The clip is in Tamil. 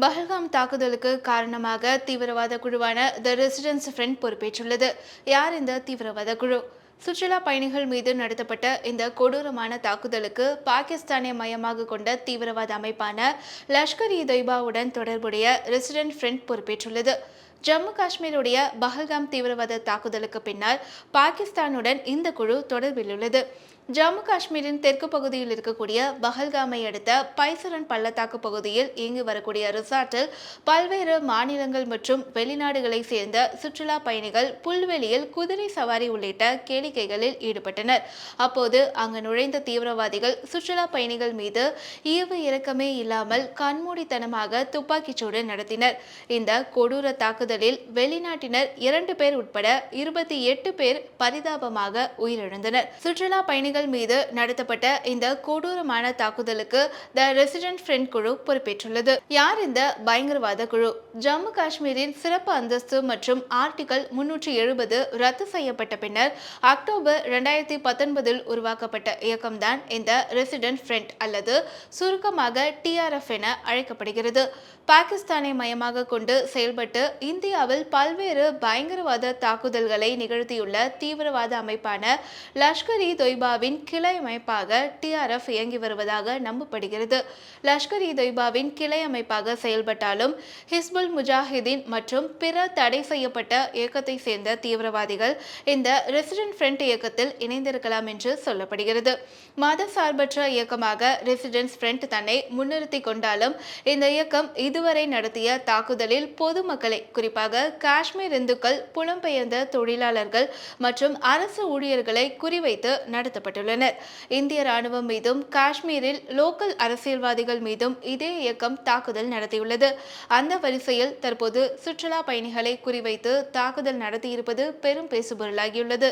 பஹல்காம் தாக்குதலுக்கு காரணமாக தீவிரவாத குழுவான தி ரெசிடென்ஸ் ஃப்ரண்ட் பொறுப்பேற்றுள்ளது. யார் இந்த தீவிரவாத குழு? சுற்றுலா பயணிகள் மீது நடத்தப்பட்ட இந்த கொடூரமான தாக்குதலுக்கு பாகிஸ்தானை மையமாக கொண்ட தீவிரவாத அமைப்பான லஷ்கர்-இ-தொய்பாவுடன் தொடர்புடைய ரெசிடென்ட் ஃப்ரண்ட் பொறுப்பேற்றுள்ளது. ஜம்மு காஷ்மீருடைய பஹல்காம் தீவிரவாத தாக்குதலுக்கு பின்னர் பாகிஸ்தானுடன் இந்த குழு தொடர்பில் உள்ளது. ஜம்மு காஷ்மீரின் தெற்கு பகுதியில் இருக்கக்கூடிய பஹல்காமை அடுத்த பைசரன் பள்ளத்தாக்கு பகுதியில் இயங்கி வரக்கூடிய ரிசார்ட்டில் பல்வேறு மாநிலங்கள் மற்றும் வெளிநாடுகளை சேர்ந்த சுற்றுலா பயணிகள் புல்வெளியில் குதிரை சவாரி உள்ளிட்ட கேளிக்கைகளில் ஈடுபட்டனர். அப்போது அங்கு நுழைந்த தீவிரவாதிகள் சுற்றுலா பயணிகள் மீது ஈவு இரக்கமே இல்லாமல் கண்மூடித்தனமாக துப்பாக்கிச்சூடு நடத்தினர். இந்த கொடூர தாக்குதலில் வெளிநாட்டினர் 2 பேர் உட்பட 28 பேர் பரிதாபமாக உயிரிழந்தனர். சுற்றுலா பயணிகள் மீது நடத்தப்பட்ட இந்த கொடூரமான தாக்குதலுக்கு தி ரெசிடென்ட் ஃப்ரண்ட் குழு பொறுப்பேற்றுள்ளது. யார் இந்த பயங்கரவாத குழு? ஜம்மு காஷ்மீரின் சிறப்பு அந்தஸ்து மற்றும் ஆர்டிகல் 370 ரத்து செய்யப்பட்ட பின்னர் அக்டோபர் 2019 உருவாக்கப்பட்ட இயக்கம்தான் இந்த ரெசிடென்ட் ஃப்ரண்ட் அல்லது சுருக்கமாக TRF என அழைக்கப்படுகிறது. பாகிஸ்தானை மையமாக கொண்டு செயல்பட்டு இந்தியாவில் பல்வேறு பயங்கரவாத தாக்குதல்களை நிகழ்த்தியுள்ள தீவிரவாத அமைப்பான லஷ்கர்-இ-தொய்பாவின் கிளை அமைப்பாக TRF இயங்கி வருவதாக நம்பப்படுகிறது. லஷ்கர்-இ-தொய்பாவின் கிளை அமைப்பாக செயல்பட்டாலும் ஹிஸ்புல் முஜாஹிதீன் மற்றும் பிற தடை செய்யப்பட்ட இயக்கத்தை சேர்ந்த தீவிரவாதிகள் இந்த ரெசிடென்ட் ஃப்ரண்ட் இயக்கத்தில் இணைந்திருக்கலாம் என்று சொல்லப்படுகிறது. மத சார்பற்ற இயக்கமாக ரெசிடென்ட் ஃப்ரண்ட் தன்னை முன்னிறுத்திக் கொண்டாலும் இந்த இயக்கம் இதுவரை நடத்திய தாக்குதலில் பொதுமக்களை, குறிப்பாக காஷ்மீர் இந்துக்கள், புலம்பெயர்ந்த தொழிலாளர்கள் மற்றும் அரசு ஊழியர்களை குறிவைத்து நடத்தப்பட்டுள்ளனர். இந்திய ராணுவம் மீதும் காஷ்மீரில் லோக்கல் அரசியல்வாதிகள் மீதும் இதே இயக்கம் தாக்குதல் நடத்தியுள்ளது. அந்த வரிசையில் தற்போது சுற்றுலா பயணிகளை குறிவைத்து தாக்குதல் நடத்தியிருப்பது பெரும் பேசுபொருளாகியுள்ளது.